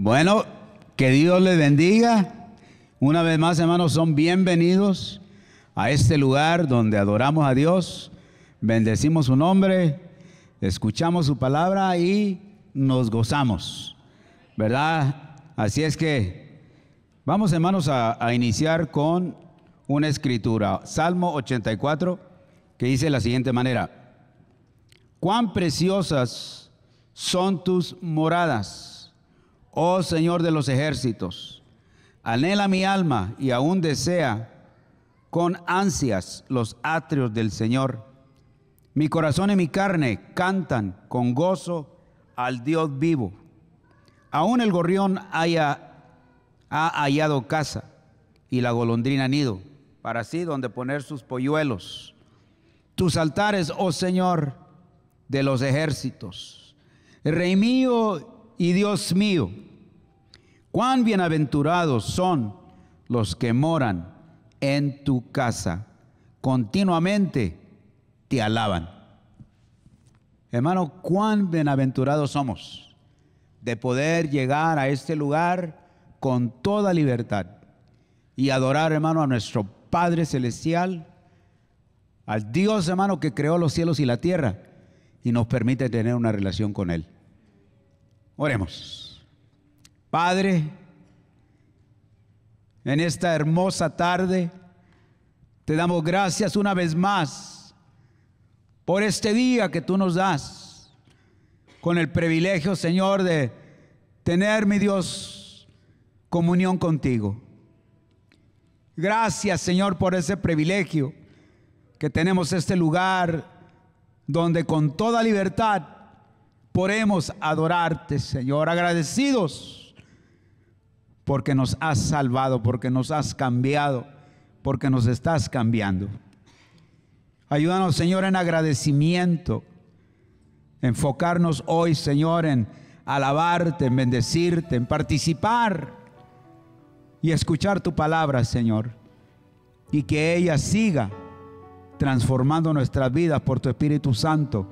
Bueno, que Dios les bendiga. Una vez más, hermanos, son bienvenidos a este lugar donde adoramos a Dios, bendecimos su nombre, escuchamos su palabra y nos gozamos, ¿verdad? Así es que vamos, hermanos, a iniciar con una escritura. Salmo 84, que dice de la siguiente manera: cuán preciosas son tus moradas, oh Señor de los ejércitos. Anhela mi alma y aún desea con ansias los atrios del Señor. Mi corazón y mi carne cantan con gozo al Dios vivo. Aún el gorrión ha hallado casa y la golondrina nido, para sí donde poner sus polluelos. Tus altares, oh Señor de los ejércitos, Rey mío y Dios mío. Cuán bienaventurados son los que moran en tu casa, continuamente te alaban. Hermano, cuán bienaventurados somos de poder llegar a este lugar con toda libertad y adorar, hermano, a nuestro Padre Celestial, al Dios, hermano, que creó los cielos y la tierra y nos permite tener una relación con Él. Oremos. Padre, en esta hermosa tarde te damos gracias una vez más por este día que tú nos das, con el privilegio, Señor, de tener, mi Dios, comunión contigo. Gracias, Señor, por ese privilegio que tenemos, este lugar donde con toda libertad podemos adorarte, Señor, agradecidos porque nos has salvado, porque nos has cambiado, porque nos estás cambiando. Ayúdanos, Señor, en agradecimiento, enfocarnos hoy, Señor, en alabarte, en bendecirte, en participar y escuchar tu palabra, Señor, y que ella siga transformando nuestras vidas por tu Espíritu Santo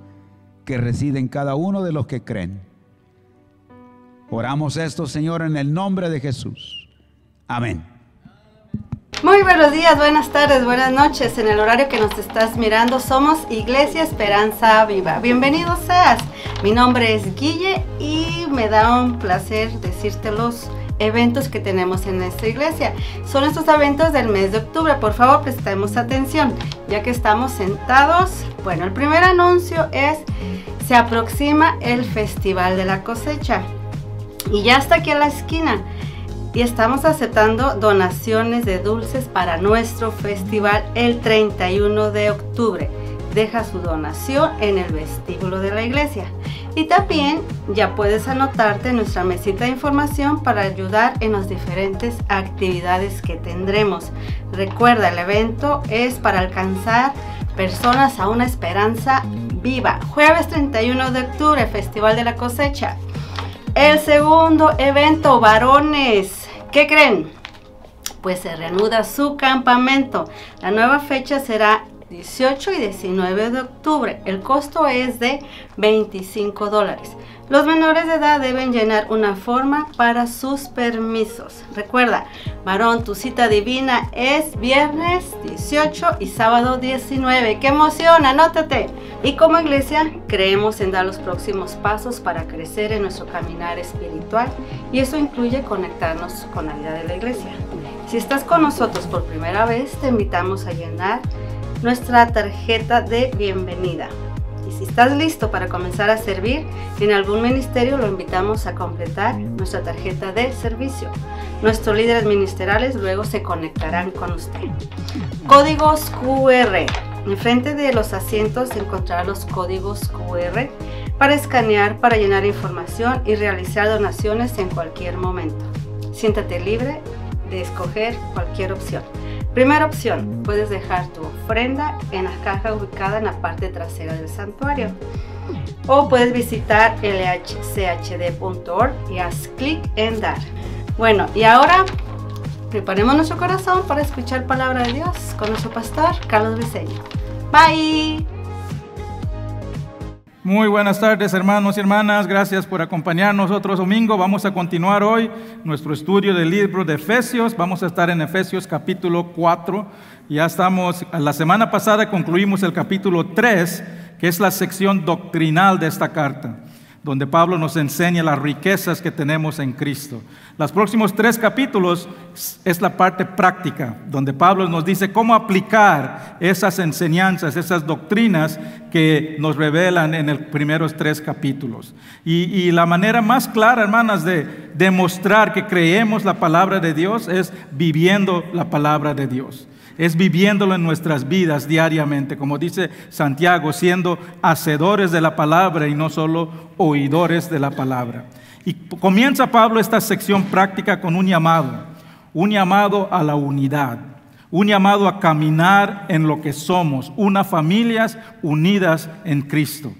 que reside en cada uno de los que creen. Oramos esto, Señor, en el nombre de Jesús. Amén. Muy buenos días, buenas tardes, buenas noches. En el horario que nos estás mirando, somos Iglesia Esperanza Viva. Bienvenido seas. Mi nombre es Guille y me da un placer decirte los eventos que tenemos en nuestra iglesia. Son estos eventos del mes de octubre. Por favor, prestemos atención, ya que estamos sentados. Bueno, el primer anuncio es: se aproxima el Festival de la Cosecha y ya está aquí a la esquina. Y estamos aceptando donaciones de dulces para nuestro festival el 31 de octubre. Deja su donación en el vestíbulo de la iglesia. Y también ya puedes anotarte en nuestra mesita de información para ayudar en las diferentes actividades que tendremos. Recuerda, el evento es para alcanzar personas a una esperanza viva. Jueves 31 de octubre, Festival de la Cosecha. El segundo evento, varones, ¿qué creen? Pues se reanuda su campamento. La nueva fecha será 18 y 19 de octubre. El costo es de $25. Los menores de edad deben llenar una forma para sus permisos. Recuerda, varón, tu cita divina es viernes 18 y sábado 19. ¡Qué emoción! ¡Anótate! Y como iglesia creemos en dar los próximos pasos para crecer en nuestro caminar espiritual, y eso incluye conectarnos con la vida de la iglesia. Si estás con nosotros por primera vez, te invitamos a llenar nuestra tarjeta de bienvenida. Y si estás listo para comenzar a servir en algún ministerio, lo invitamos a completar nuestra tarjeta de servicio. Nuestros líderes ministeriales luego se conectarán con usted. Códigos QR. Enfrente de los asientos encontrará los códigos QR para escanear, para llenar información y realizar donaciones en cualquier momento. Siéntate libre de escoger cualquier opción. Primera opción, puedes dejar tu ofrenda en la caja ubicada en la parte trasera del santuario. O puedes visitar lhchd.org y haz clic en dar. Bueno, y ahora preparemos nuestro corazón para escuchar palabra de Dios con nuestro pastor Carlos Briceño. Bye. Muy buenas tardes, hermanos y hermanas. Gracias por acompañarnos otro domingo. Vamos a continuar hoy nuestro estudio del libro de Efesios. Vamos a estar en Efesios capítulo 4. Ya estamos, la semana pasada concluimos el capítulo 3, que es la sección doctrinal de esta carta, donde Pablo nos enseña las riquezas que tenemos en Cristo. Los próximos 3 capítulos es la parte práctica, donde Pablo nos dice cómo aplicar esas enseñanzas, esas doctrinas que nos revelan en los primeros 3 capítulos. Y la manera más clara, hermanas, de demostrar que creemos la palabra de Dios es viviendo la palabra de Dios. Es viviéndolo en nuestras vidas diariamente, como dice Santiago, siendo hacedores de la palabra y no solo oidores de la palabra. Y comienza Pablo esta sección práctica con un llamado a la unidad, un llamado a caminar en lo que somos, unas familias unidas en Cristo.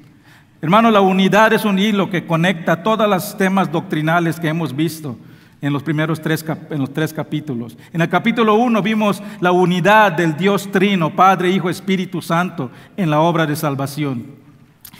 Hermano, la unidad es un hilo que conecta todos los temas doctrinales que hemos visto en los primeros 3 capítulos. En el capítulo 1 vimos la unidad del Dios Trino, Padre, Hijo, Espíritu Santo, en la obra de salvación.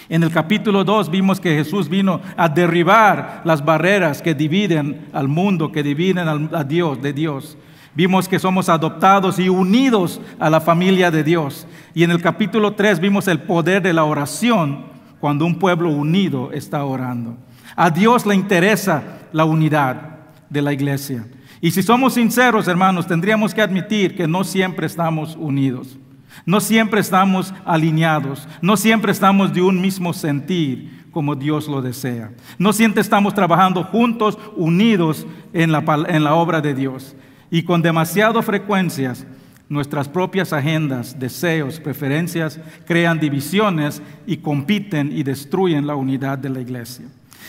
En el capítulo 2 vimos que Jesús vino a derribar las barreras que dividen al mundo, que dividen a Dios de Dios. Vimos que somos adoptados y unidos a la familia de Dios. Y en el capítulo 3 vimos el poder de la oración cuando un pueblo unido está orando. A Dios le interesa la unidad de la iglesia. Y si somos sinceros, hermanos, tendríamos que admitir que no siempre estamos unidos, no siempre estamos alineados, no siempre estamos de un mismo sentir como Dios lo desea. No siempre estamos trabajando juntos, unidos en la obra de Dios. Y con demasiadas frecuencias, nuestras propias agendas, deseos, preferencias crean divisiones y compiten y destruyen la unidad de la iglesia.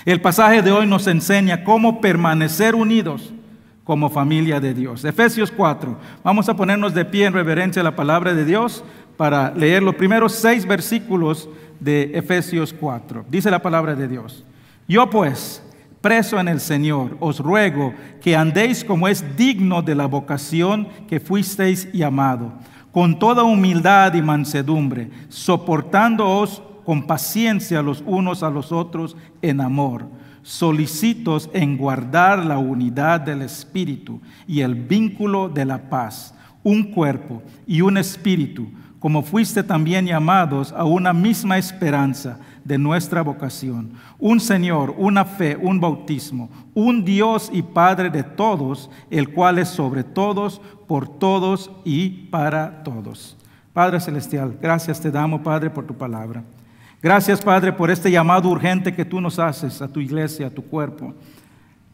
El pasaje de hoy nos enseña cómo permanecer unidos como familia de Dios. Efesios 4. Vamos a ponernos de pie en reverencia a la palabra de Dios para leer los primeros 6 versículos de Efesios 4. Dice la palabra de Dios: Yo pues, preso en el Señor, os ruego que andéis como es digno de la vocación que fuisteis llamado, con toda humildad y mansedumbre, soportándoos con paciencia los unos a los otros en amor, solicitos en guardar la unidad del Espíritu y el vínculo de la paz, un cuerpo y un espíritu, como fuiste también llamados a una misma esperanza de nuestra vocación, un Señor, una fe, un bautismo, un Dios y Padre de todos, el cual es sobre todos, por todos y para todos. Padre Celestial, gracias te damos, Padre, por tu palabra. Gracias, Padre, por este llamado urgente que tú nos haces a tu iglesia, a tu cuerpo,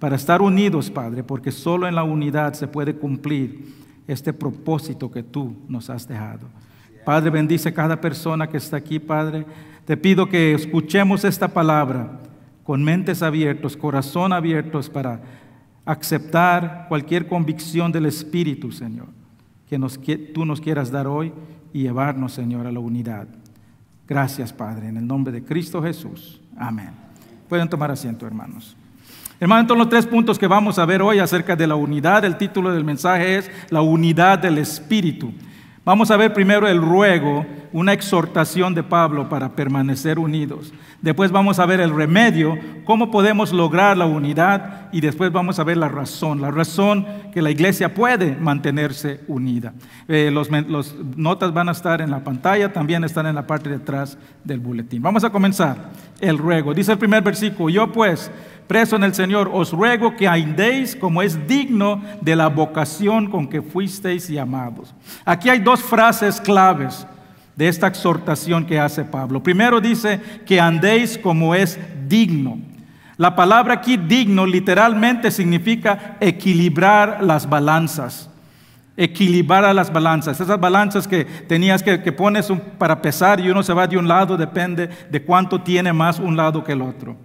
para estar unidos, Padre, porque solo en la unidad se puede cumplir este propósito que tú nos has dejado. Padre, bendice a cada persona que está aquí, Padre. Te pido que escuchemos esta palabra con mentes abiertos, corazón abiertos para aceptar cualquier convicción del Espíritu, Señor, que tú nos quieras dar hoy y llevarnos, Señor, a la unidad. Gracias, Padre, en el nombre de Cristo Jesús. Amén. Pueden tomar asiento, hermanos. Hermanos, entonces los 3 puntos que vamos a ver hoy acerca de la unidad, el título del mensaje es la unidad del Espíritu. Vamos a ver primero el ruego, una exhortación de Pablo para permanecer unidos. Después vamos a ver el remedio, cómo podemos lograr la unidad, y después vamos a ver la razón que la iglesia puede mantenerse unida. Los notas van a estar en la pantalla, también están en la parte de atrás del boletín. Vamos a comenzar el ruego. Dice el primer versículo: Yo pues, preso en el Señor, os ruego que andéis como es digno de la vocación con que fuisteis llamados. Aquí hay 2 frases claves de esta exhortación que hace Pablo. Primero dice que andéis como es digno. La palabra aquí digno literalmente significa equilibrar las balanzas. Equilibrar las balanzas. Esas balanzas que tenías que pones para pesar y uno se va de un lado, depende de cuánto tiene más un lado que el otro.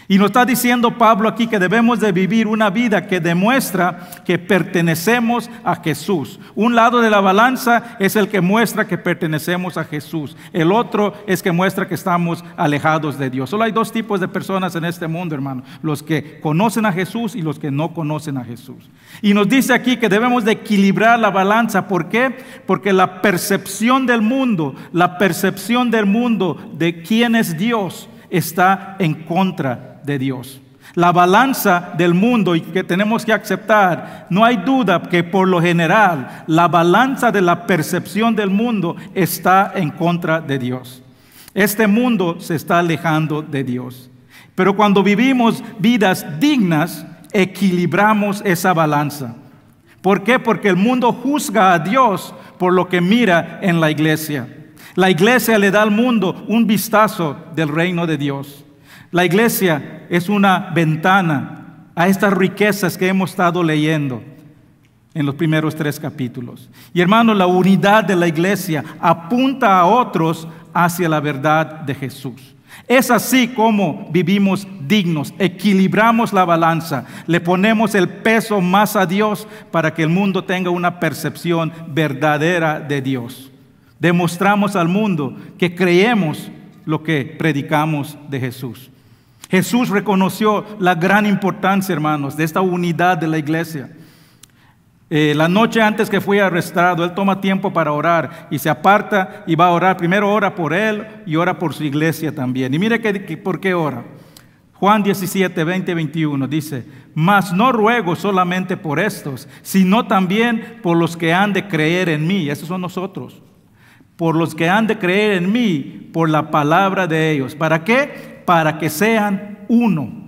Y nos está diciendo Pablo aquí que debemos de vivir una vida que demuestra que pertenecemos a Jesús. Un lado de la balanza es el que muestra que pertenecemos a Jesús. El otro es que muestra que estamos alejados de Dios. Solo hay 2 tipos de personas en este mundo, hermano: los que conocen a Jesús y los que no conocen a Jesús. Y nos dice aquí que debemos de equilibrar la balanza. ¿Por qué? Porque la percepción del mundo de quién es Dios está en contra de Dios. La balanza del mundo y que tenemos que aceptar, no hay duda que por lo general la balanza de la percepción del mundo está en contra de Dios. Este mundo se está alejando de Dios. Pero cuando vivimos vidas dignas, equilibramos esa balanza. ¿Por qué? Porque el mundo juzga a Dios por lo que mira en la iglesia. La iglesia le da al mundo un vistazo del reino de Dios. La iglesia es una ventana a estas riquezas que hemos estado leyendo en los primeros 3 capítulos. Y hermanos, la unidad de la iglesia apunta a otros hacia la verdad de Jesús. Es así como vivimos dignos, equilibramos la balanza, le ponemos el peso más a Dios para que el mundo tenga una percepción verdadera de Dios. Demostramos al mundo que creemos lo que predicamos de Jesús. Jesús reconoció la gran importancia, hermanos, de esta unidad de la iglesia. La noche antes que fue arrestado, él toma tiempo para orar y se aparta y va a orar. Primero ora por él y ora por su iglesia también. Y mire por qué ora. Juan 17, 20, 21 dice: mas no ruego solamente por estos, sino también por los que han de creer en mí. Esos son nosotros. Por los que han de creer en mí, por la palabra de ellos. ¿Para qué? Para que sean uno,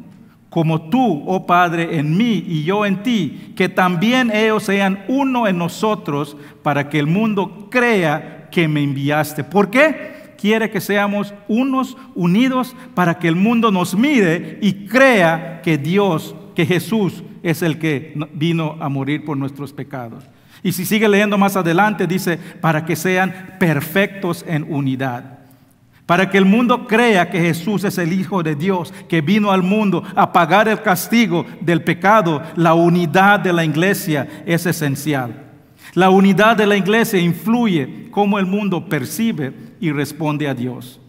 como tú, oh Padre, en mí y yo en ti, que también ellos sean uno en nosotros, para que el mundo crea que me enviaste. ¿Por qué? Quiere que seamos unos, unidos, para que el mundo nos mire y crea que Dios, que Jesús es el que vino a morir por nuestros pecados. Y si sigue leyendo más adelante, dice, para que sean perfectos en unidad. Para que el mundo crea que Jesús es el Hijo de Dios, que vino al mundo a pagar el castigo del pecado. La unidad de la iglesia es esencial. La unidad de la iglesia influye cómo el mundo percibe y responde a Dios.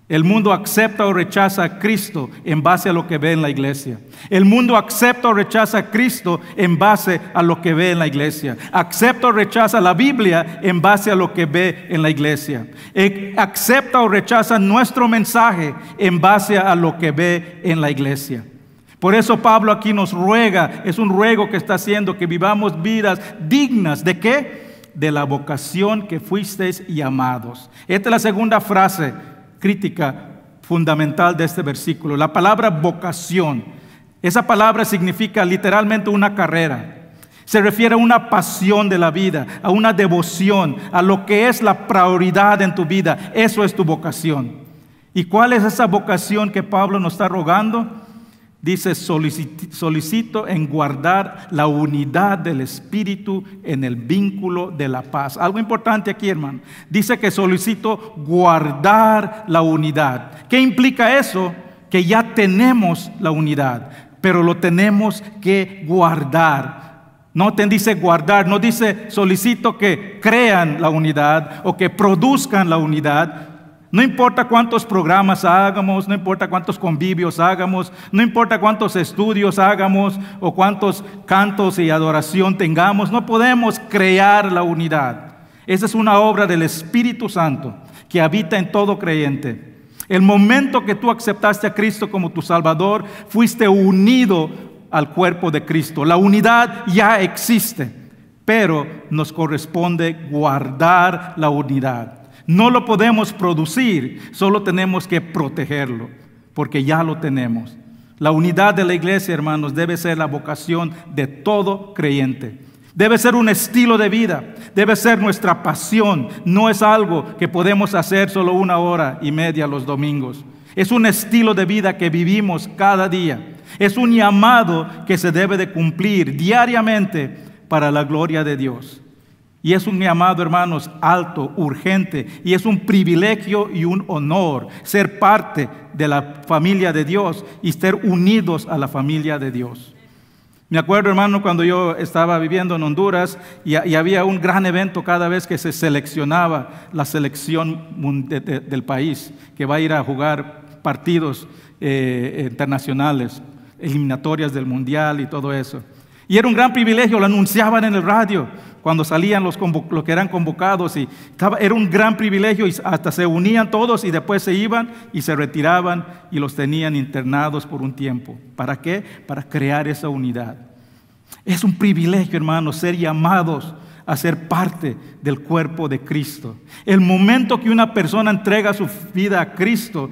El mundo acepta o rechaza a Cristo en base a lo que ve en la iglesia. El mundo acepta o rechaza a Cristo en base a lo que ve en la iglesia. Acepta o rechaza la Biblia en base a lo que ve en la iglesia. Acepta o rechaza nuestro mensaje en base a lo que ve en la iglesia. Por eso Pablo aquí nos ruega, es un ruego que está haciendo, que vivamos vidas dignas. ¿De qué? De la vocación que fuisteis llamados. Esta es la segunda frase crítica fundamental de este versículo. La palabra vocación. Esa palabra significa literalmente una carrera. Se refiere a una pasión de la vida, a una devoción, a lo que es la prioridad en tu vida. Eso es tu vocación. ¿Y cuál es esa vocación que Pablo nos está rogando? Dice, solicito en guardar la unidad del Espíritu en el vínculo de la paz. Algo importante aquí, hermano. Dice que solicito guardar la unidad. ¿Qué implica eso? Que ya tenemos la unidad, pero lo tenemos que guardar. No te dice guardar, no dice solicito que crean la unidad o que produzcan la unidad. No importa cuántos programas hagamos, no importa cuántos convivios hagamos, no importa cuántos estudios hagamos o cuántos cantos y adoración tengamos, no podemos crear la unidad. Esa es una obra del Espíritu Santo que habita en todo creyente. El momento que tú aceptaste a Cristo como tu Salvador, fuiste unido al cuerpo de Cristo. La unidad ya existe, pero nos corresponde guardar la unidad. No lo podemos producir, solo tenemos que protegerlo, porque ya lo tenemos. La unidad de la iglesia, hermanos, debe ser la vocación de todo creyente. Debe ser un estilo de vida, debe ser nuestra pasión. No es algo que podemos hacer solo 1.5 horas los domingos. Es un estilo de vida que vivimos cada día. Es un llamado que se debe de cumplir diariamente para la gloria de Dios. Y es un llamado, hermanos, alto, urgente, y es un privilegio y un honor ser parte de la familia de Dios y estar unidos a la familia de Dios. Me acuerdo, hermano, cuando yo estaba viviendo en Honduras y había un gran evento cada vez que se seleccionaba la selección del país, que va a ir a jugar partidos internacionales, eliminatorias del mundial y todo eso. Y era un gran privilegio, lo anunciaban en el radio cuando salían los que eran convocados. Era un gran privilegio y hasta se unían todos y después se iban y se retiraban y los tenían internados por un tiempo. ¿Para qué? Para crear esa unidad. Es un privilegio, hermanos, ser llamados a ser parte del cuerpo de Cristo. El momento que una persona entrega su vida a Cristo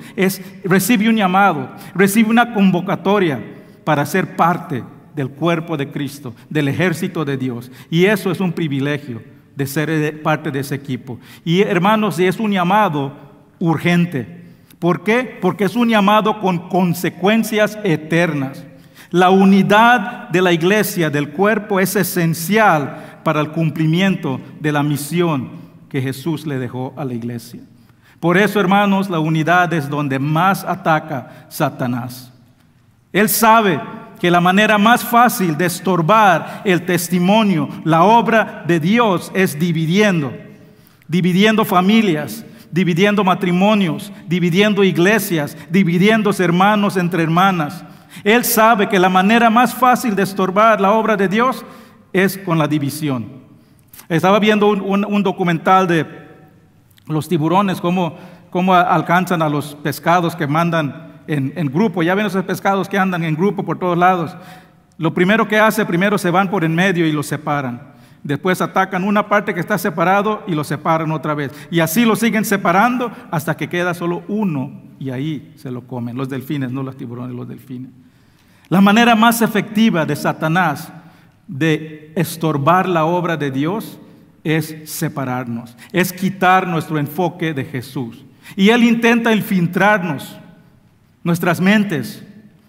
recibe un llamado, recibe una convocatoria para ser parte del cuerpo de Cristo, del ejército de Dios. Y eso es un privilegio de ser parte de ese equipo. Y hermanos, es un llamado urgente. ¿Por qué? Porque es un llamado con consecuencias eternas. La unidad de la iglesia, del cuerpo, es esencial para el cumplimiento de la misión que Jesús le dejó a la iglesia. Por eso, hermanos, la unidad es donde más ataca Satanás. Él sabe que la manera más fácil de estorbar el testimonio, la obra de Dios, es dividiendo familias, dividiendo matrimonios, dividiendo iglesias, dividiendo hermanos entre hermanas. Él sabe que la manera más fácil de estorbar la obra de Dios es con la división. Estaba viendo un documental de los tiburones, cómo alcanzan a los pescados que mandan en grupo. Ya ven esos pescados que andan en grupo por todos lados. Lo primero que hace, primero se van por en medio y los separan. Después atacan una parte que está separado y lo separan otra vez. Y así lo siguen separando hasta que queda solo uno y ahí se lo comen. Los delfines, no los tiburones, los delfines. La manera más efectiva de Satanás de estorbar la obra de Dios es separarnos, es quitar nuestro enfoque de Jesús. Y Él intenta infiltrarnos nuestras mentes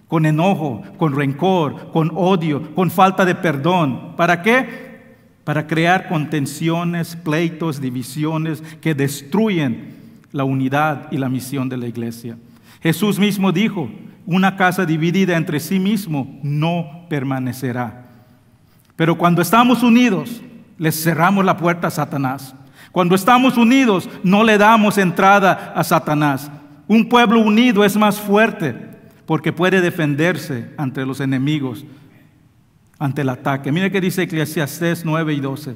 con enojo, con rencor, con odio, con falta de perdón. ¿Para qué? Para crear contenciones, pleitos, divisiones que destruyen la unidad y la misión de la iglesia. Jesús mismo dijo: una casa dividida entre sí mismo no permanecerá. Pero cuando estamos unidos, les cerramos la puerta a Satanás. Cuando estamos unidos, no le damos entrada a Satanás. Un pueblo unido es más fuerte porque puede defenderse ante los enemigos, ante el ataque. Mire que dice Eclesiastés 9:12.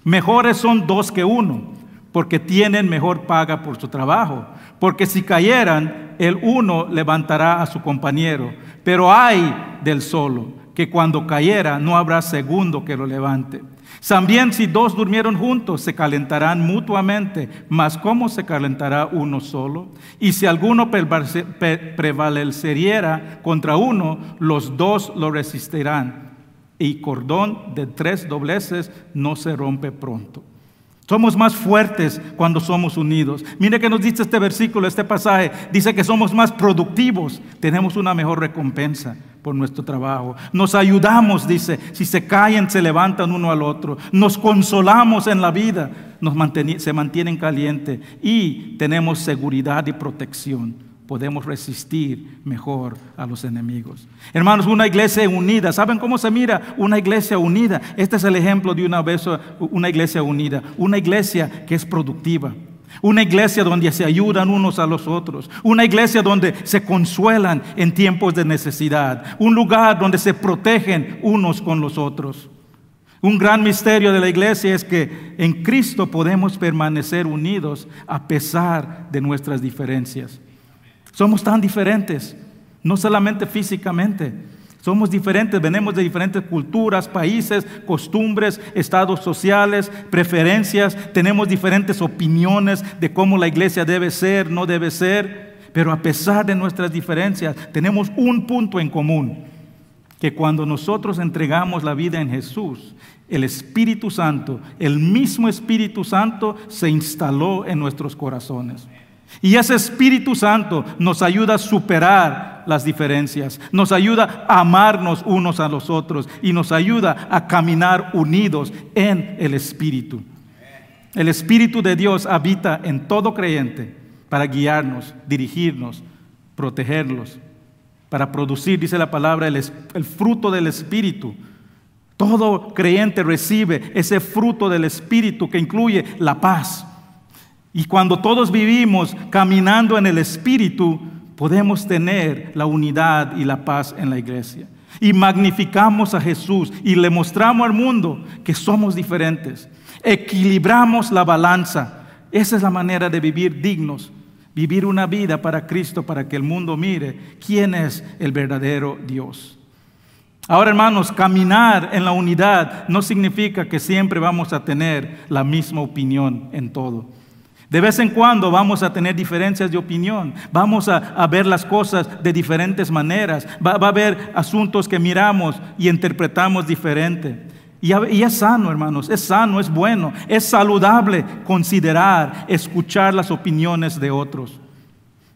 Mejores son dos que uno, porque tienen mejor paga por su trabajo. Porque si cayeran, el uno levantará a su compañero. Pero ay del solo, que cuando cayera no habrá segundo que lo levante. También si dos durmieron juntos, se calentarán mutuamente, mas ¿cómo se calentará uno solo? Y si alguno prevaleciera contra uno, los dos lo resistirán. Y cordón de 3 dobleces no se rompe pronto. Somos más fuertes cuando somos unidos. Mire que nos dice este versículo, este pasaje. Dice que somos más productivos. Tenemos una mejor recompensa por nuestro trabajo. Nos ayudamos, dice. Si se caen, se levantan uno al otro. Nos consolamos en la vida. Se mantienen calientes. Y tenemos seguridad y protección. Podemos resistir mejor a los enemigos. Hermanos, una iglesia unida. ¿Saben cómo se mira una iglesia unida? Este es el ejemplo de una iglesia unida. Una iglesia que es productiva. Una iglesia donde se ayudan unos a los otros. Una iglesia donde se consuelan en tiempos de necesidad. Un lugar donde se protegen unos con los otros. Un gran misterio de la iglesia es que en Cristo podemos permanecer unidos a pesar de nuestras diferencias. Somos tan diferentes, no solamente físicamente, somos diferentes, venimos de diferentes culturas, países, costumbres, estados sociales, preferencias, tenemos diferentes opiniones de cómo la iglesia debe ser, no debe ser, pero a pesar de nuestras diferencias, tenemos un punto en común, que cuando nosotros entregamos la vida en Jesús, el Espíritu Santo, el mismo Espíritu Santo se instaló en nuestros corazones. Y ese Espíritu Santo nos ayuda a superar las diferencias, nos ayuda a amarnos unos a los otros y nos ayuda a caminar unidos en el Espíritu. El Espíritu de Dios habita en todo creyente para guiarnos, dirigirnos, protegerlos, para producir, dice la palabra, el fruto del Espíritu. Todo creyente recibe ese fruto del Espíritu que incluye la paz. Y cuando todos vivimos caminando en el Espíritu, podemos tener la unidad y la paz en la iglesia. y magnificamos a Jesús y le mostramos al mundo que somos diferentes. Equilibramos la balanza. Esa es la manera de vivir dignos, vivir una vida para Cristo, para que el mundo mire quién es el verdadero Dios. Ahora, hermanos, caminar en la unidad no significa que siempre vamos a tener la misma opinión en todo. De vez en cuando vamos a tener diferencias de opinión, vamos a ver las cosas de diferentes maneras, va a haber asuntos que miramos y interpretamos diferente. Y es sano, hermanos, es sano, es bueno, es saludable considerar, escuchar las opiniones de otros.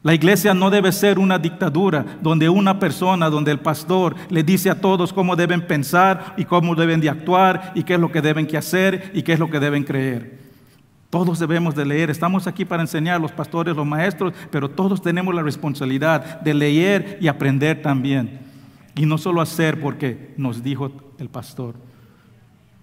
La iglesia no debe ser una dictadura donde una persona, donde el pastor le dice a todos cómo deben pensar y cómo deben de actuar y qué es lo que deben que hacer y qué es lo que deben creer. Todos debemos de leer. Estamos aquí para enseñar, los pastores, los maestros, pero todos tenemos la responsabilidad de leer y aprender también. Y no solo hacer porque nos dijo el pastor.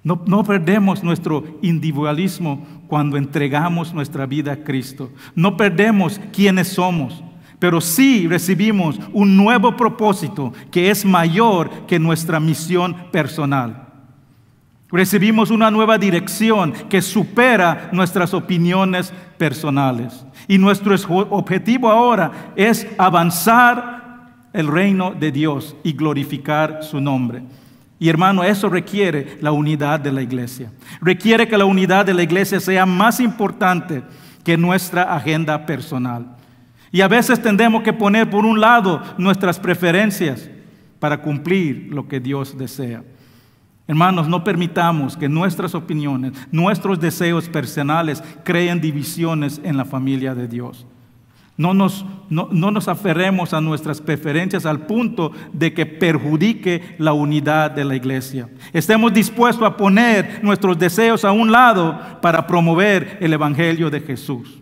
No perdemos nuestro individualismo cuando entregamos nuestra vida a Cristo. No perdemos quiénes somos, pero sí recibimos un nuevo propósito que es mayor que nuestra misión personal. Recibimos una nueva dirección que supera nuestras opiniones personales. Y nuestro objetivo ahora es avanzar el reino de Dios y glorificar su nombre. Y hermano, eso requiere la unidad de la iglesia. Requiere que la unidad de la iglesia sea más importante que nuestra agenda personal. Y a veces tendemos que poner por un lado nuestras preferencias para cumplir lo que Dios desea. Hermanos, no permitamos que nuestras opiniones, nuestros deseos personales creen divisiones en la familia de Dios. No nos aferremos a nuestras preferencias al punto de que perjudique la unidad de la iglesia. Estemos dispuestos a poner nuestros deseos a un lado para promover el evangelio de Jesús.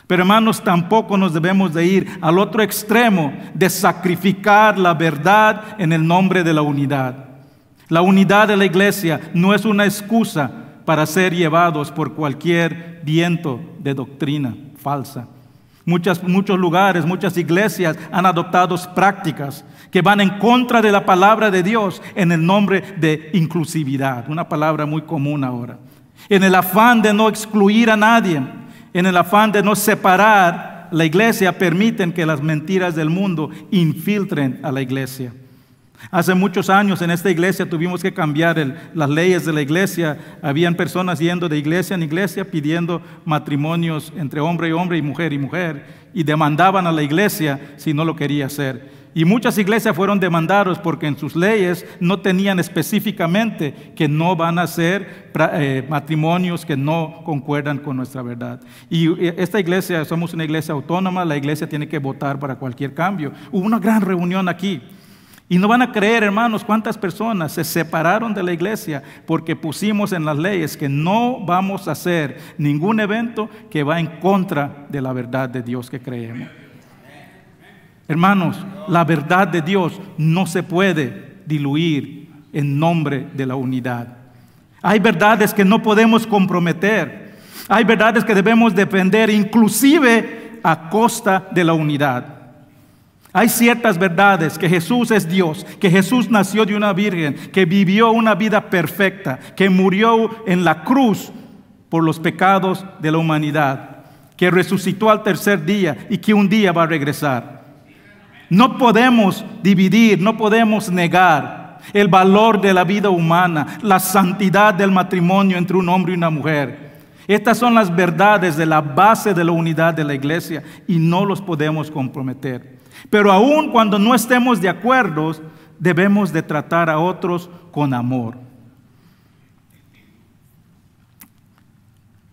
Pero hermanos, tampoco nos debemos de ir al otro extremo de sacrificar la verdad en el nombre de la unidad. La unidad de la iglesia no es una excusa para ser llevados por cualquier viento de doctrina falsa. Muchos lugares, muchas iglesias han adoptado prácticas que van en contra de la palabra de Dios en el nombre de inclusividad, una palabra muy común ahora. En el afán de no excluir a nadie, en el afán de no separar, la iglesia permiten que las mentiras del mundo infiltren a la iglesia. Hace muchos años en esta iglesia tuvimos que cambiar las leyes de la iglesia. Habían personas yendo de iglesia en iglesia pidiendo matrimonios entre hombre y mujer y demandaban a la iglesia si no lo quería hacer. Y muchas iglesias fueron demandadas porque en sus leyes no tenían específicamente que no van a hacer matrimonios que no concuerdan con nuestra verdad. Y esta iglesia, somos una iglesia autónoma, la iglesia tiene que votar para cualquier cambio. Hubo una gran reunión aquí. Y no van a creer, hermanos, cuántas personas se separaron de la iglesia porque pusimos en las leyes que no vamos a hacer ningún evento que va en contra de la verdad de Dios que creemos. Hermanos, la verdad de Dios no se puede diluir en nombre de la unidad. Hay verdades que no podemos comprometer. Hay verdades que debemos defender, inclusive a costa de la unidad. Hay ciertas verdades, que Jesús es Dios, que Jesús nació de una virgen, que vivió una vida perfecta, que murió en la cruz por los pecados de la humanidad, que resucitó al tercer día y que un día va a regresar. No podemos dividir, no podemos negar el valor de la vida humana, la santidad del matrimonio entre un hombre y una mujer. Estas son las verdades de la base de la unidad de la iglesia y no los podemos comprometer. Pero aun cuando no estemos de acuerdo, debemos de tratar a otros con amor.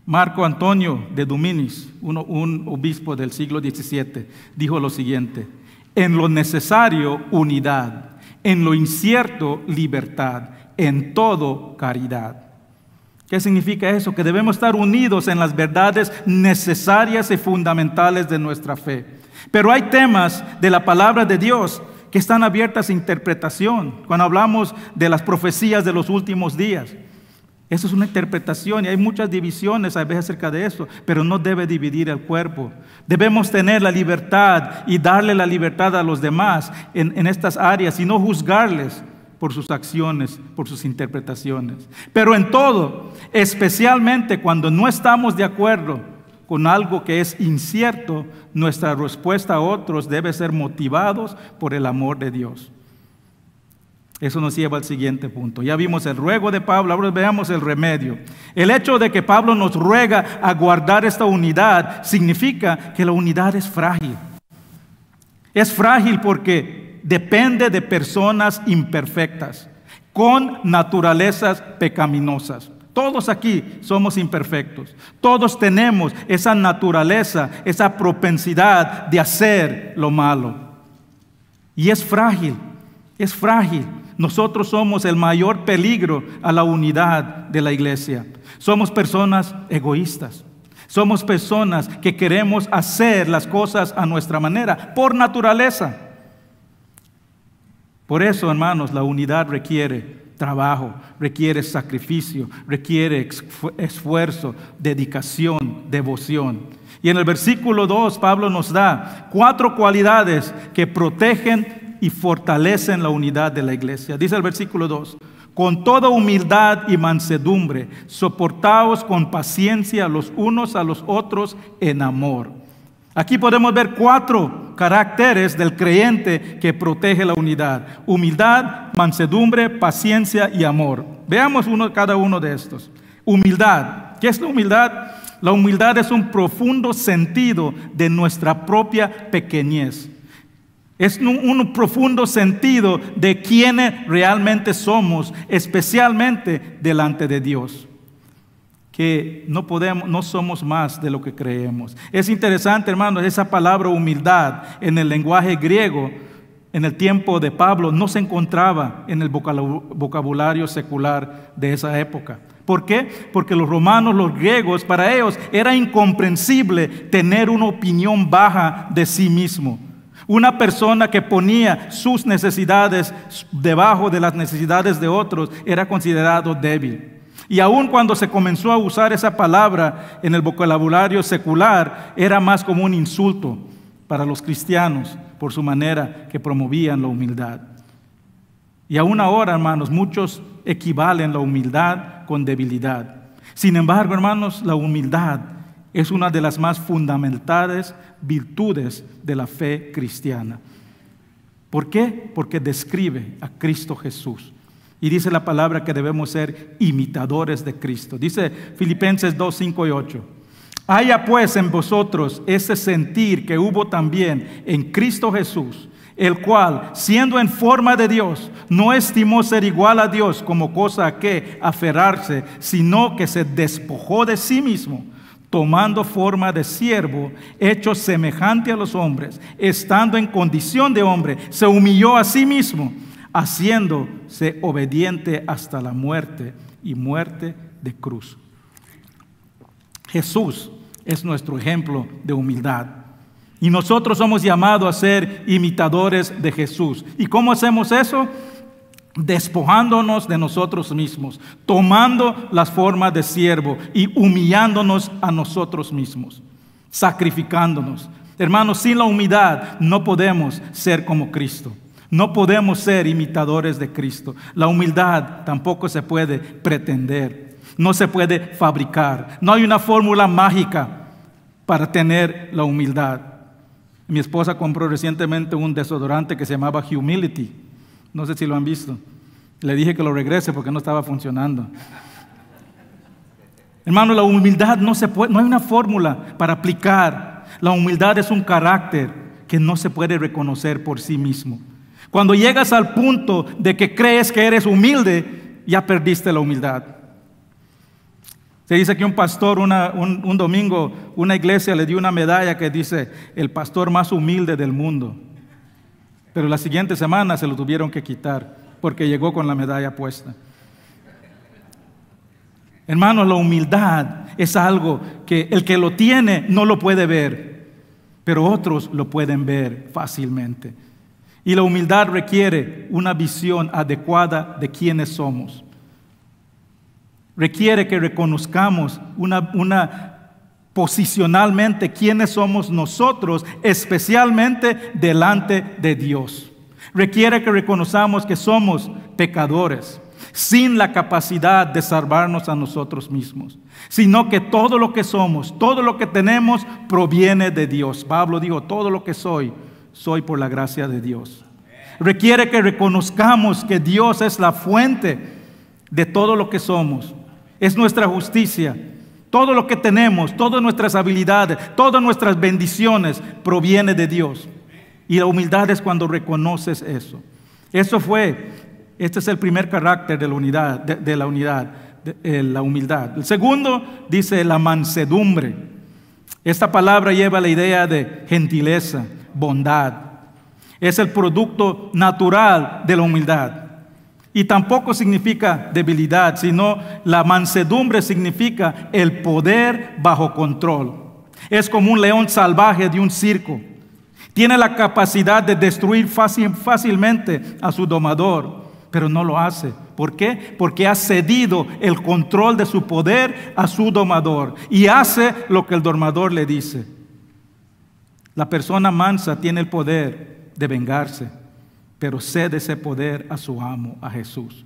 Marco Antonio de Duminis, un obispo del siglo XVII, dijo lo siguiente: en lo necesario, unidad; en lo incierto, libertad; en todo, caridad. ¿Qué significa eso? Que debemos estar unidos en las verdades necesarias y fundamentales de nuestra fe. Pero hay temas de la palabra de Dios que están abiertas a interpretación. Cuando hablamos de las profecías de los últimos días, Eso es una interpretación y hay muchas divisiones a veces acerca de eso, pero no debe dividir el cuerpo. Debemos tener la libertad y darle la libertad a los demás en estas áreas y no juzgarles por sus acciones, por sus interpretaciones. Pero en todo, especialmente cuando no estamos de acuerdo con algo que es incierto, nuestra respuesta a otros debe ser motivados por el amor de Dios. Eso nos lleva al siguiente punto. Ya vimos el ruego de Pablo, ahora veamos el remedio. El hecho de que Pablo nos ruega a guardar esta unidad significa que la unidad es frágil. Es frágil porque depende de personas imperfectas, con naturalezas pecaminosas. Todos aquí somos imperfectos. Todos tenemos esa naturaleza, esa propensidad de hacer lo malo. Y es frágil, es frágil. Nosotros somos el mayor peligro a la unidad de la iglesia. Somos personas egoístas. Somos personas que queremos hacer las cosas a nuestra manera, por naturaleza. Por eso, hermanos, la unidad requiere trabajo, requiere sacrificio, requiere esfuerzo, dedicación, devoción. Y en el versículo 2, Pablo nos da 4 cualidades que protegen y fortalecen la unidad de la iglesia. Dice el versículo 2, con toda humildad y mansedumbre, soportaos con paciencia los unos a los otros en amor. Aquí podemos ver 4 caracteres del creyente que protege la unidad: humildad, mansedumbre, paciencia y amor. Veamos cada uno de estos. Humildad. ¿Qué es la humildad? La humildad es un profundo sentido de nuestra propia pequeñez. Es un profundo sentido de quiénes realmente somos, especialmente delante de Dios. Que no somos más de lo que creemos. Es interesante, hermanos, esa palabra humildad en el lenguaje griego, en el tiempo de Pablo, no se encontraba en el vocabulario secular de esa época. ¿Por qué? Porque los romanos, los griegos, para ellos era incomprensible tener una opinión baja de sí mismo. Una persona que ponía sus necesidades debajo de las necesidades de otros era considerado débil. Y aun cuando se comenzó a usar esa palabra en el vocabulario secular, era más como un insulto para los cristianos por su manera que promovían la humildad. Y aún ahora, hermanos, muchos equivalen la humildad con debilidad. Sin embargo, hermanos, la humildad es una de las más fundamentales virtudes de la fe cristiana. ¿Por qué? Porque describe a Cristo Jesús. Y dice la palabra que debemos ser imitadores de Cristo. Dice Filipenses 2, 5 y 8. Haya pues en vosotros ese sentir que hubo también en Cristo Jesús, el cual, siendo en forma de Dios, no estimó ser igual a Dios como cosa a que aferrarse, sino que se despojó de sí mismo, tomando forma de siervo, hecho semejante a los hombres, estando en condición de hombre, se humilló a sí mismo, haciéndose obediente hasta la muerte y muerte de cruz. Jesús es nuestro ejemplo de humildad. Y nosotros somos llamados a ser imitadores de Jesús. ¿Y cómo hacemos eso? Despojándonos de nosotros mismos, tomando las formas de siervo y humillándonos a nosotros mismos, sacrificándonos. Hermanos, sin la humildad no podemos ser como Cristo. No podemos ser imitadores de Cristo. La humildad tampoco se puede pretender, no se puede fabricar. No hay una fórmula mágica para tener la humildad. Mi esposa compró recientemente un desodorante que se llamaba Humility. No sé si lo han visto. Le dije que lo regrese porque no estaba funcionando. Hermano, la humildad no hay una fórmula para aplicar. La humildad es un carácter que no se puede reconocer por sí mismo. Cuando llegas al punto de que crees que eres humilde, ya perdiste la humildad. Se dice que un pastor, un domingo, una iglesia le dio una medalla que dice, el pastor más humilde del mundo. Pero la siguiente semana se lo tuvieron que quitar, porque llegó con la medalla puesta. Hermanos, la humildad es algo que el que lo tiene no lo puede ver, pero otros lo pueden ver fácilmente. Y la humildad requiere una visión adecuada de quiénes somos. requiere que reconozcamos posicionalmente quiénes somos nosotros, especialmente delante de Dios. Requiere que reconozcamos que somos pecadores, sin la capacidad de salvarnos a nosotros mismos, sino que todo lo que somos, todo lo que tenemos, proviene de Dios. Pablo dijo, todo lo que soy por la gracia de Dios. Requiere que reconozcamos que Dios es la fuente de todo lo que somos, es nuestra justicia. Todo lo que tenemos, todas nuestras habilidades, todas nuestras bendiciones proviene de Dios. Y la humildad es cuando reconoces eso. Este es el primer carácter de la humildad. El segundo dice la mansedumbre. Esta palabra lleva la idea de gentileza, bondad. Es el producto natural de la humildad. Y tampoco significa debilidad, sino la mansedumbre significa el poder bajo control. Es como un león salvaje de un circo. Tiene la capacidad de destruir fácilmente a su domador, pero no lo hace. ¿Por qué? Porque ha cedido el control de su poder a su domador y hace lo que el domador le dice. La persona mansa tiene el poder de vengarse, pero cede ese poder a su amo, a Jesús.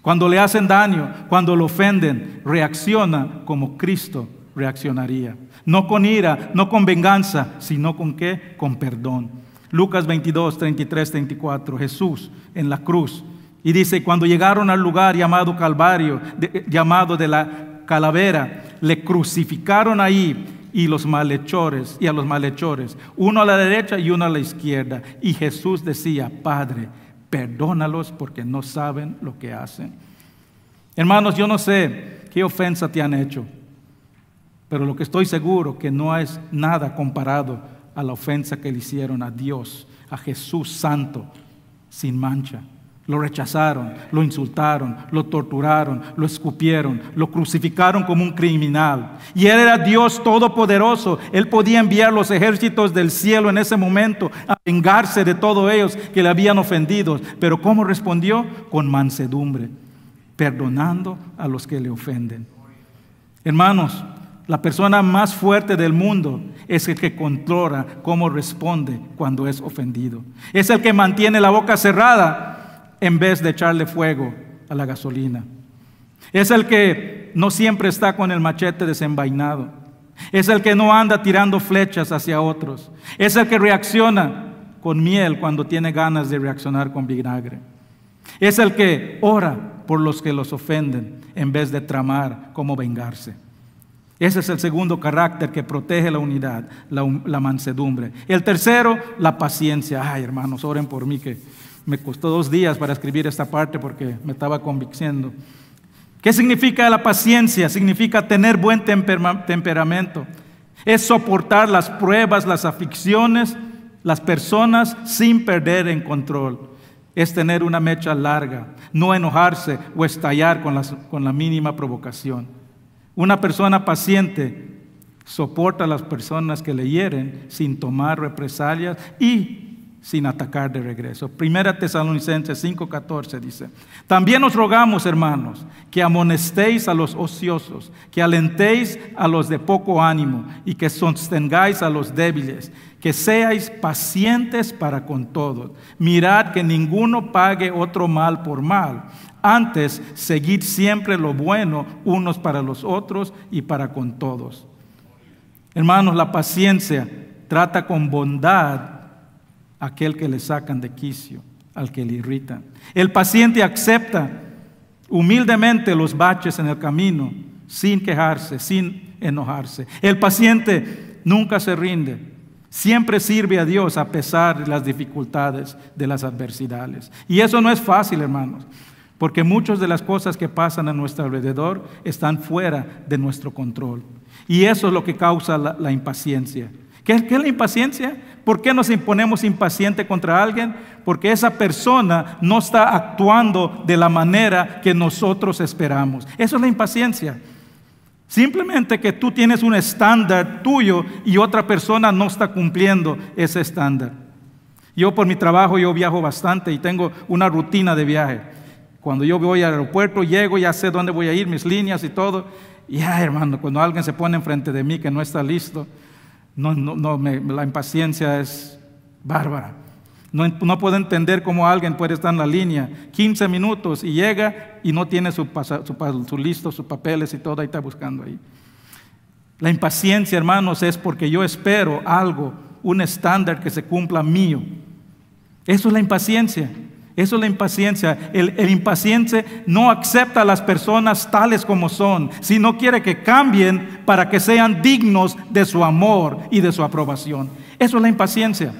Cuando le hacen daño, cuando lo ofenden, reacciona como Cristo reaccionaría. No con ira, no con venganza, sino con ¿qué? Con perdón. Lucas 22, 33, 34, Jesús en la cruz. Y dice, cuando llegaron al lugar llamado Calvario, llamado de la calavera, le crucificaron ahí y a los malhechores, uno a la derecha y uno a la izquierda. Y Jesús decía, Padre, perdónalos porque no saben lo que hacen. Hermanos, yo no sé qué ofensa te han hecho, pero lo que estoy seguro que no es nada comparado a la ofensa que le hicieron a Dios, a Jesús santo, sin mancha. Lo rechazaron, lo insultaron, lo torturaron, lo escupieron, lo crucificaron como un criminal. Y Él era Dios todopoderoso. Él podía enviar los ejércitos del cielo en ese momento a vengarse de todos ellos que le habían ofendido. Pero ¿cómo respondió? Con mansedumbre, perdonando a los que le ofenden. Hermanos, la persona más fuerte del mundo es el que controla cómo responde cuando es ofendido. Es el que mantiene la boca cerrada en vez de echarle fuego a la gasolina. Es el que no siempre está con el machete desenvainado. Es el que no anda tirando flechas hacia otros. Es el que reacciona con miel cuando tiene ganas de reaccionar con vinagre. Es el que ora por los que los ofenden en vez de tramar cómo vengarse. Ese es el segundo carácter que protege la unidad, la mansedumbre. El tercero, la paciencia. Ay, hermanos, oren por mí que me costó 2 días para escribir esta parte porque me estaba convenciendo. ¿Qué significa la paciencia? Significa tener buen temperamento. Es soportar las pruebas, las aflicciones, las personas sin perder el control. Es tener una mecha larga, no enojarse o estallar con la mínima provocación. Una persona paciente soporta a las personas que le hieren sin tomar represalias y sin atacar de regreso. 1 Tesalonicenses 5:14 dice, también os rogamos, hermanos, que amonestéis a los ociosos, que alentéis a los de poco ánimo y que sostengáis a los débiles, que seáis pacientes para con todos. Mirad que ninguno pague otro mal por mal. Antes, seguid siempre lo bueno unos para los otros y para con todos. Hermanos, la paciencia trata con bondad a aquel que le sacan de quicio, al que le irritan. El paciente acepta humildemente los baches en el camino, sin quejarse, sin enojarse. El paciente nunca se rinde, siempre sirve a Dios a pesar de las dificultades, de las adversidades. Y eso no es fácil, hermanos, porque muchas de las cosas que pasan a nuestro alrededor están fuera de nuestro control. Y eso es lo que causa la impaciencia. ¿Qué es la impaciencia? ¿Por qué nos imponemos impaciente contra alguien? Porque esa persona no está actuando de la manera que nosotros esperamos. Eso es la impaciencia. Simplemente que tú tienes un estándar tuyo y otra persona no está cumpliendo ese estándar. Yo por mi trabajo yo viajo bastante y tengo una rutina de viaje. Cuando yo voy al aeropuerto, llego, ya sé dónde voy a ir, mis líneas y todo. Y hermano, cuando alguien se pone enfrente de mí que no está listo, la impaciencia es bárbara. No puedo entender cómo alguien puede estar en la línea 15 minutos y llega y no tiene su listo, sus papeles y todo, ahí está buscando ahí. La impaciencia, hermanos, es porque yo espero algo, un estándar que se cumpla mío. Eso es la impaciencia. Eso es la impaciencia. El impaciente no acepta a las personas tales como son, sino quiere que cambien para que sean dignos de su amor y de su aprobación. Eso es la impaciencia.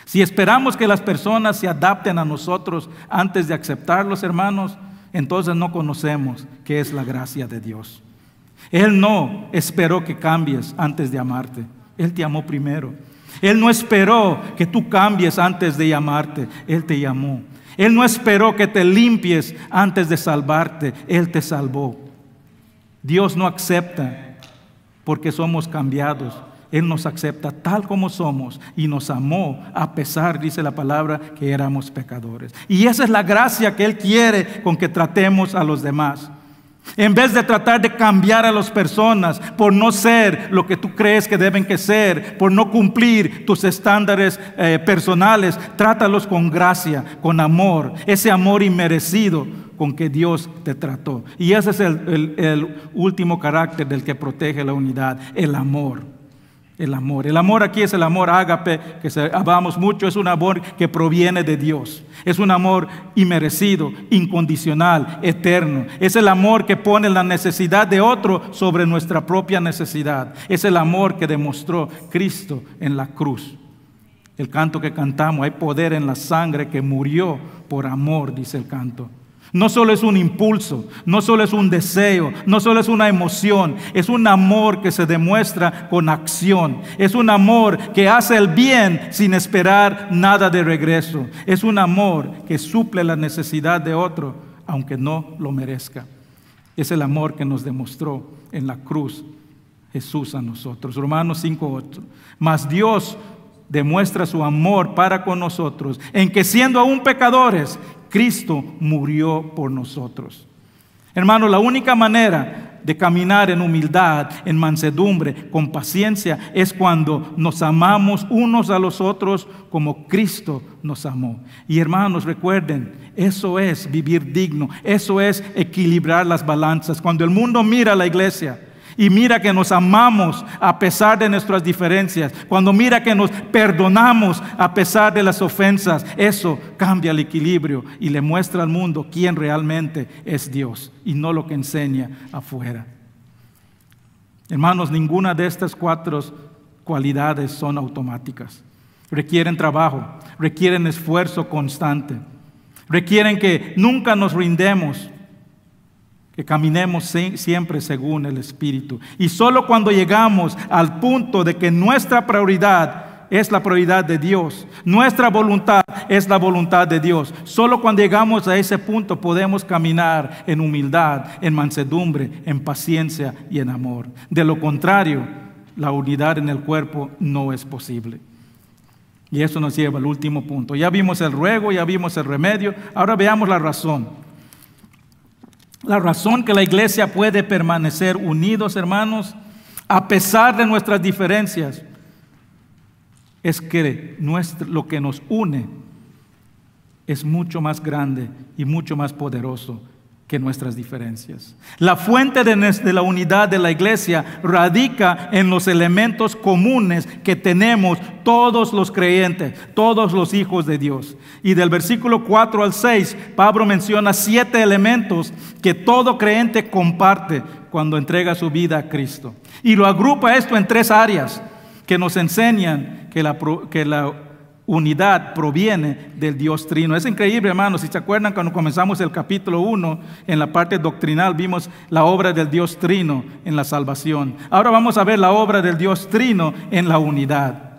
Si esperamos que las personas se adapten a nosotros antes de aceptarlos, hermanos, entonces no conocemos qué es la gracia de Dios. Él no esperó que cambies antes de amarte. Él te amó primero. Él no esperó que tú cambies antes de amarte. Él te llamó. Él no esperó que te limpies antes de salvarte. Él te salvó. Dios no acepta porque somos cambiados. Él nos acepta tal como somos y nos amó a pesar, dice la palabra, que éramos pecadores. Y esa es la gracia que Él quiere con que tratemos a los demás. En vez de tratar de cambiar a las personas por no ser lo que tú crees que deben que ser, por no cumplir tus estándares personales, trátalos con gracia, con amor, ese amor inmerecido con que Dios te trató. Y ese es el último carácter del que protege la unidad, el amor. El amor aquí es el amor ágape, que hablamos mucho, es un amor que proviene de Dios. Es un amor inmerecido, incondicional, eterno. Es el amor que pone la necesidad de otro sobre nuestra propia necesidad. Es el amor que demostró Cristo en la cruz. El canto que cantamos, hay poder en la sangre que murió por amor, dice el canto. No solo es un impulso, no solo es un deseo, no solo es una emoción, es un amor que se demuestra con acción. Es un amor que hace el bien sin esperar nada de regreso. Es un amor que suple la necesidad de otro, aunque no lo merezca. Es el amor que nos demostró en la cruz Jesús a nosotros. Romanos 5:8. Mas Dios demuestra su amor para con nosotros, en que siendo aún pecadores, Cristo murió por nosotros. Hermano, la única manera de caminar en humildad, en mansedumbre, con paciencia, es cuando nos amamos unos a los otros como Cristo nos amó. Y hermanos, recuerden, eso es vivir digno, eso es equilibrar las balanzas. Cuando el mundo mira a la iglesia y mira que nos amamos a pesar de nuestras diferencias, cuando mira que nos perdonamos a pesar de las ofensas, eso cambia el equilibrio y le muestra al mundo quién realmente es Dios y no lo que enseña afuera. Hermanos, ninguna de estas 4 cualidades son automáticas. Requieren trabajo, requieren esfuerzo constante, requieren que nunca nos rindemos, que caminemos siempre según el Espíritu. Y solo cuando llegamos al punto de que nuestra prioridad es la prioridad de Dios, nuestra voluntad es la voluntad de Dios, solo cuando llegamos a ese punto podemos caminar en humildad, en mansedumbre, en paciencia y en amor. De lo contrario, la unidad en el cuerpo no es posible. Y eso nos lleva al último punto. Ya vimos el ruego, ya vimos el remedio, ahora veamos la razón. La razón que la iglesia puede permanecer unidos, hermanos, a pesar de nuestras diferencias, es que lo que nos une es mucho más grande y mucho más poderoso que nuestras diferencias. La fuente de la unidad de la iglesia radica en los elementos comunes que tenemos todos los creyentes, todos los hijos de Dios. Y del versículo 4 al 6, Pablo menciona 7 elementos que todo creyente comparte cuando entrega su vida a Cristo. Y lo agrupa esto en 3 áreas que nos enseñan que la unidad proviene del Dios Trino. Es increíble, hermanos. Si se acuerdan, cuando comenzamos el capítulo 1, en la parte doctrinal vimos la obra del Dios Trino en la salvación. Ahora vamos a ver la obra del Dios Trino en la unidad.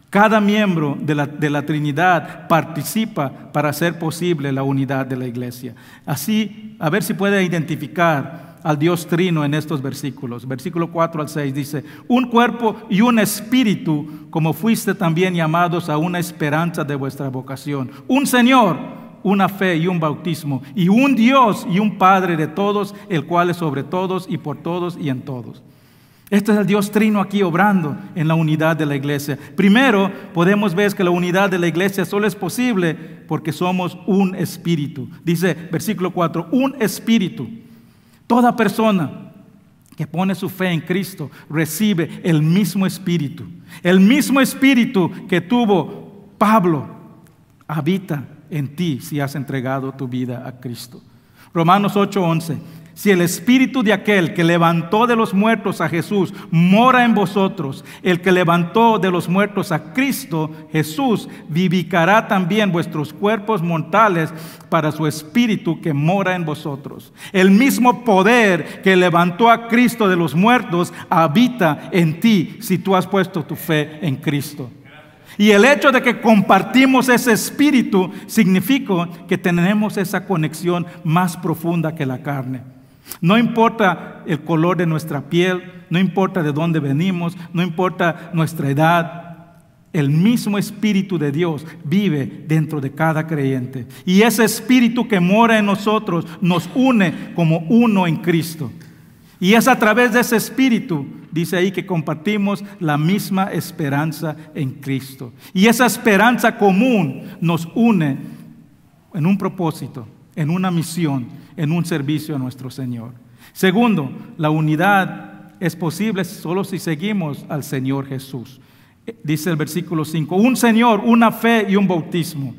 Cada miembro de la Trinidad participa para hacer posible la unidad de la iglesia. Así, a ver si puede identificar al Dios Trino en estos versículos. Versículo 4 al 6 dice: un cuerpo y un espíritu, como fuiste también llamados a una esperanza de vuestra vocación. Un Señor, una fe y un bautismo, y un Dios y un Padre de todos, el cual es sobre todos y por todos y en todos. Este es el Dios trino aquí obrando en la unidad de la iglesia. Primero, podemos ver que la unidad de la iglesia solo es posible porque somos un espíritu. Dice versículo 4, un espíritu. Toda persona que pone su fe en Cristo recibe el mismo espíritu. El mismo espíritu que tuvo Pablo habita en ti si has entregado tu vida a Cristo. Romanos 8:11. Si el espíritu de aquel que levantó de los muertos a Jesús mora en vosotros, el que levantó de los muertos a Cristo Jesús vivificará también vuestros cuerpos mortales para su espíritu que mora en vosotros. El mismo poder que levantó a Cristo de los muertos habita en ti si tú has puesto tu fe en Cristo. Y el hecho de que compartimos ese espíritu significa que tenemos esa conexión más profunda que la carne. No importa el color de nuestra piel, no importa de dónde venimos, no importa nuestra edad, el mismo Espíritu de Dios vive dentro de cada creyente. Y ese Espíritu que mora en nosotros nos une como uno en Cristo. Y es a través de ese Espíritu, dice ahí, que compartimos la misma esperanza en Cristo. Y esa esperanza común nos une en un propósito, en una misión, en un servicio a nuestro Señor. Segundo, la unidad es posible solo si seguimos al Señor Jesús. Dice el versículo 5, un Señor, una fe y un bautismo.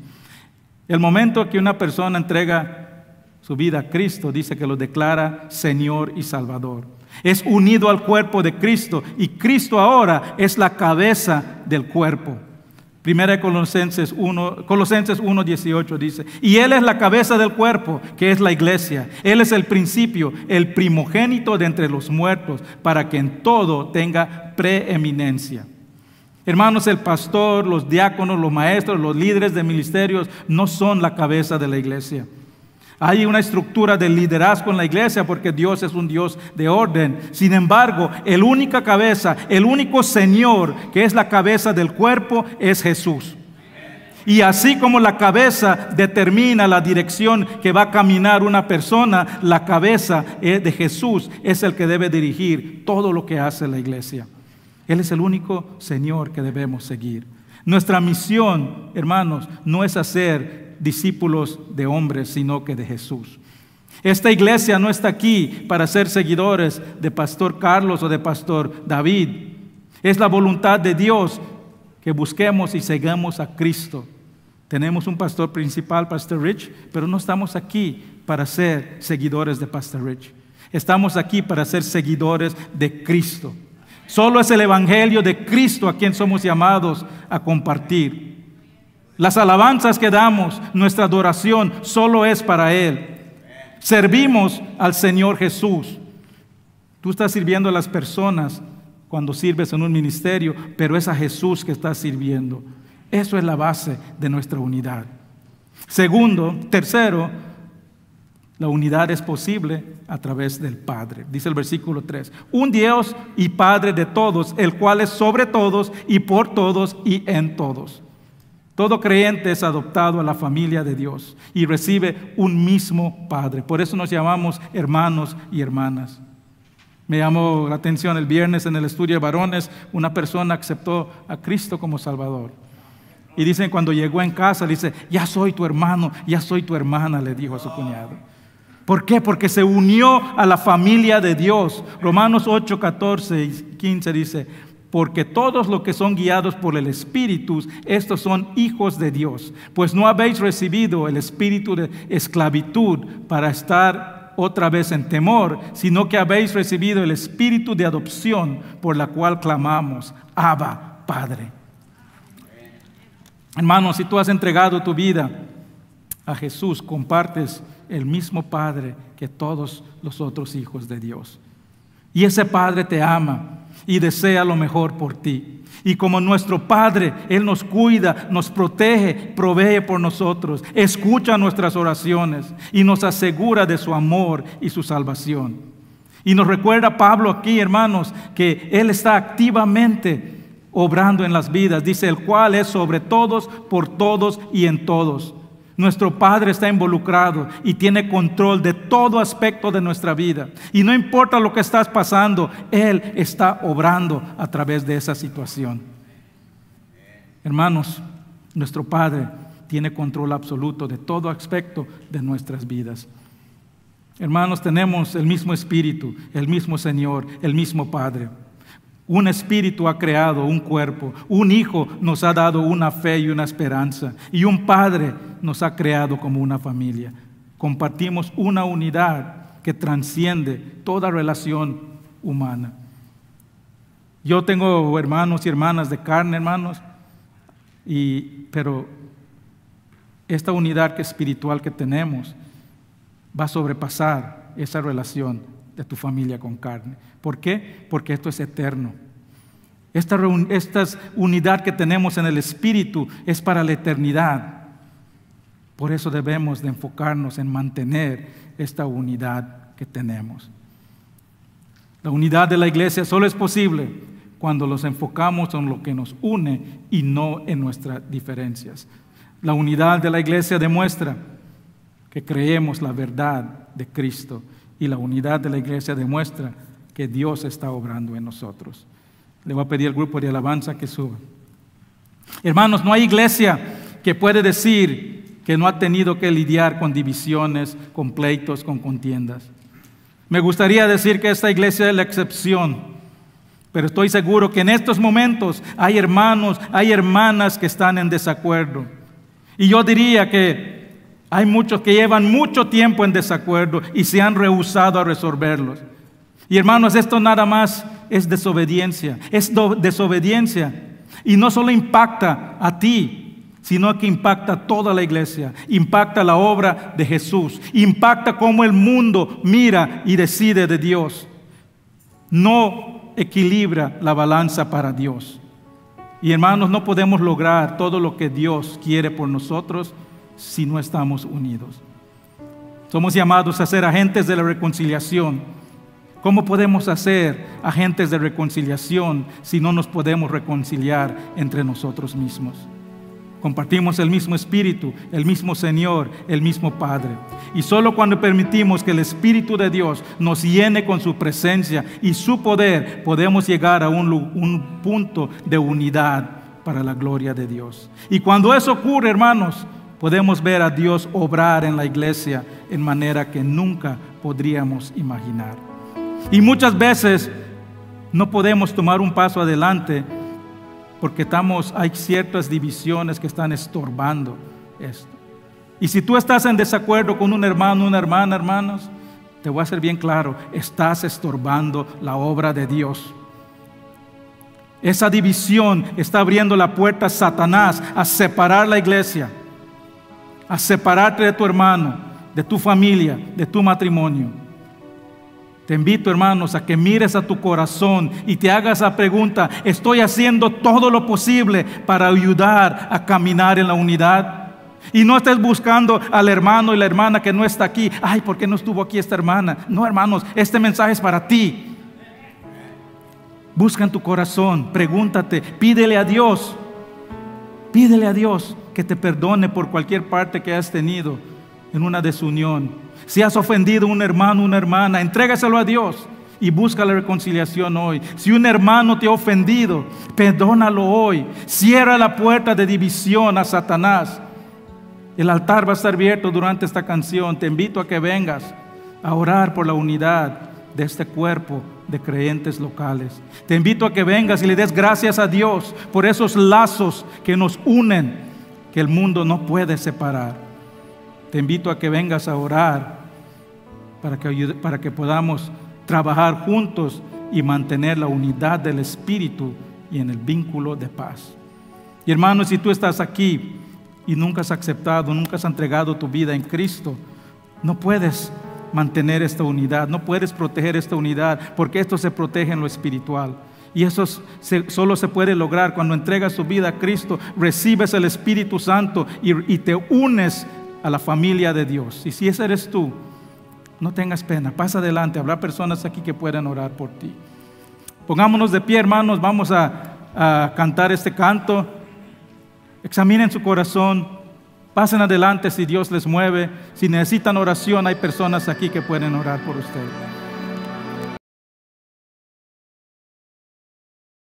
El momento que una persona entrega su vida a Cristo, dice que lo declara Señor y Salvador. Es unido al cuerpo de Cristo y Cristo ahora es la cabeza del cuerpo. Primera Colosenses 1:18 dice, y Él es la cabeza del cuerpo, que es la iglesia. Él es el principio, el primogénito de entre los muertos, para que en todo tenga preeminencia. Hermanos, el pastor, los diáconos, los maestros, los líderes de ministerios no son la cabeza de la iglesia. Hay una estructura de liderazgo en la iglesia porque Dios es un Dios de orden. Sin embargo, el única cabeza, el único Señor que es la cabeza del cuerpo es Jesús. Y así como la cabeza determina la dirección que va a caminar una persona, la cabeza de Jesús es el que debe dirigir todo lo que hace la iglesia. Él es el único Señor que debemos seguir. Nuestra misión, hermanos, no es hacer discípulos de hombres, sino que de Jesús. Esta iglesia no está aquí para ser seguidores de Pastor Carlos o de Pastor David. Es la voluntad de Dios que busquemos y sigamos a Cristo. Tenemos un pastor principal, Pastor Rich, pero no estamos aquí para ser seguidores de Pastor Rich. Estamos aquí para ser seguidores de Cristo. Solo es el evangelio de Cristo a quien somos llamados a compartir. Las alabanzas que damos, nuestra adoración, solo es para Él. Servimos al Señor Jesús. Tú estás sirviendo a las personas cuando sirves en un ministerio, pero es a Jesús que estás sirviendo. Eso es la base de nuestra unidad. Tercero, la unidad es posible a través del Padre. Dice el versículo 3. Un Dios y Padre de todos, el cual es sobre todos y por todos y en todos. Todo creyente es adoptado a la familia de Dios y recibe un mismo Padre. Por eso nos llamamos hermanos y hermanas. Me llamó la atención el viernes en el estudio de varones, una persona aceptó a Cristo como Salvador. Y dicen cuando llegó en casa, dice, ya soy tu hermano, ya soy tu hermana, le dijo a su cuñado. ¿Por qué? Porque se unió a la familia de Dios. Romanos 8, 14 y 15 dice, porque todos los que son guiados por el Espíritu, estos son hijos de Dios. Pues no habéis recibido el espíritu de esclavitud para estar otra vez en temor, sino que habéis recibido el espíritu de adopción por la cual clamamos, Abba, Padre. Hermano, si tú has entregado tu vida a Jesús, compartes el mismo Padre que todos los otros hijos de Dios. Y ese Padre te ama y desea lo mejor por ti. Y como nuestro Padre, Él nos cuida, nos protege, provee por nosotros, escucha nuestras oraciones y nos asegura de su amor y su salvación. Y nos recuerda Pablo aquí, hermanos, que Él está activamente obrando en las vidas. Dice, el cual es sobre todos, por todos y en todos. Nuestro Padre está involucrado y tiene control de todo aspecto de nuestra vida. Y no importa lo que estás pasando, Él está obrando a través de esa situación. Hermanos, nuestro Padre tiene control absoluto de todo aspecto de nuestras vidas. Hermanos, tenemos el mismo Espíritu, el mismo Señor, el mismo Padre. Un espíritu ha creado un cuerpo, un hijo nos ha dado una fe y una esperanza, y un padre nos ha creado como una familia. Compartimos una unidad que trasciende toda relación humana. Yo tengo hermanos y hermanas de carne, hermanos, pero esta unidad espiritual que tenemos va a sobrepasar esa relación de tu familia con carne. ¿Por qué? Porque esto es eterno. Esta unidad que tenemos en el Espíritu es para la eternidad. Por eso debemos de enfocarnos en mantener esta unidad que tenemos. La unidad de la iglesia solo es posible cuando nos enfocamos en lo que nos une y no en nuestras diferencias. La unidad de la iglesia demuestra que creemos la verdad de Cristo, y la unidad de la iglesia demuestra que Dios está obrando en nosotros. Le voy a pedir al grupo de alabanza que suba. Hermanos, no hay iglesia que puede decir que no ha tenido que lidiar con divisiones, con pleitos, con contiendas. Me gustaría decir que esta iglesia es la excepción, pero estoy seguro que en estos momentos hay hermanos, hay hermanas que están en desacuerdo. Y yo diría que hay muchos que llevan mucho tiempo en desacuerdo y se han rehusado a resolverlos. Y hermanos, esto nada más es desobediencia. Es desobediencia. Y no solo impacta a ti, sino que impacta a toda la iglesia. Impacta la obra de Jesús. Impacta cómo el mundo mira y decide de Dios. No equilibra la balanza para Dios. Y hermanos, no podemos lograr todo lo que Dios quiere por nosotros si no estamos unidos. Somos llamados a ser agentes de la reconciliación. ¿Cómo podemos ser agentes de reconciliación si no nos podemos reconciliar entre nosotros mismos? Compartimos el mismo Espíritu, el mismo Señor, el mismo Padre. Y solo cuando permitimos que el Espíritu de Dios nos llene con su presencia y su poder, podemos llegar a un punto de unidad para la gloria de Dios. Y cuando eso ocurre, hermanos, podemos ver a Dios obrar en la iglesia en manera que nunca podríamos imaginar. Y muchas veces no podemos tomar un paso adelante porque hay ciertas divisiones que están estorbando esto. Y si tú estás en desacuerdo con un hermano, una hermana, hermanos, te voy a ser bien claro, estás estorbando la obra de Dios. Esa división está abriendo la puerta a Satanás a separar la iglesia, a separarte de tu hermano, de tu familia, de tu matrimonio. Te invito, hermanos, a que mires a tu corazón y te hagas la pregunta: ¿estoy haciendo todo lo posible para ayudar a caminar en la unidad? Y no estés buscando al hermano y la hermana que no está aquí. Ay, ¿por qué no estuvo aquí esta hermana? No, hermanos, este mensaje es para ti. Busca en tu corazón, pregúntate, pídele a Dios que te perdone por cualquier parte que hayas tenido en una desunión. Si has ofendido a un hermano o una hermana, entrégaselo a Dios y busca la reconciliación hoy. Si un hermano te ha ofendido, perdónalo hoy. Cierra la puerta de división a Satanás. El altar va a estar abierto durante esta canción. Te invito a que vengas a orar por la unidad de este cuerpo de creyentes locales. Te invito a que vengas y le des gracias a Dios por esos lazos que nos unen, que el mundo no puede separar. Te invito a que vengas a orar para que podamos trabajar juntos y mantener la unidad del Espíritu y en el vínculo de paz. Y hermanos, si tú estás aquí y nunca has aceptado, nunca has entregado tu vida en Cristo, no puedes mantener esta unidad, no puedes proteger esta unidad, porque esto se protege en lo espiritual. Y eso solo se puede lograr cuando entregas tu vida a Cristo, recibes el Espíritu Santo y te unes a la familia de Dios. Y si ese eres tú, no tengas pena, pasa adelante. Habrá personas aquí que puedan orar por ti. Pongámonos de pie, hermanos, vamos a cantar este canto. Examinen su corazón. Pasen adelante si Dios les mueve. Si necesitan oración, hay personas aquí que pueden orar por ustedes.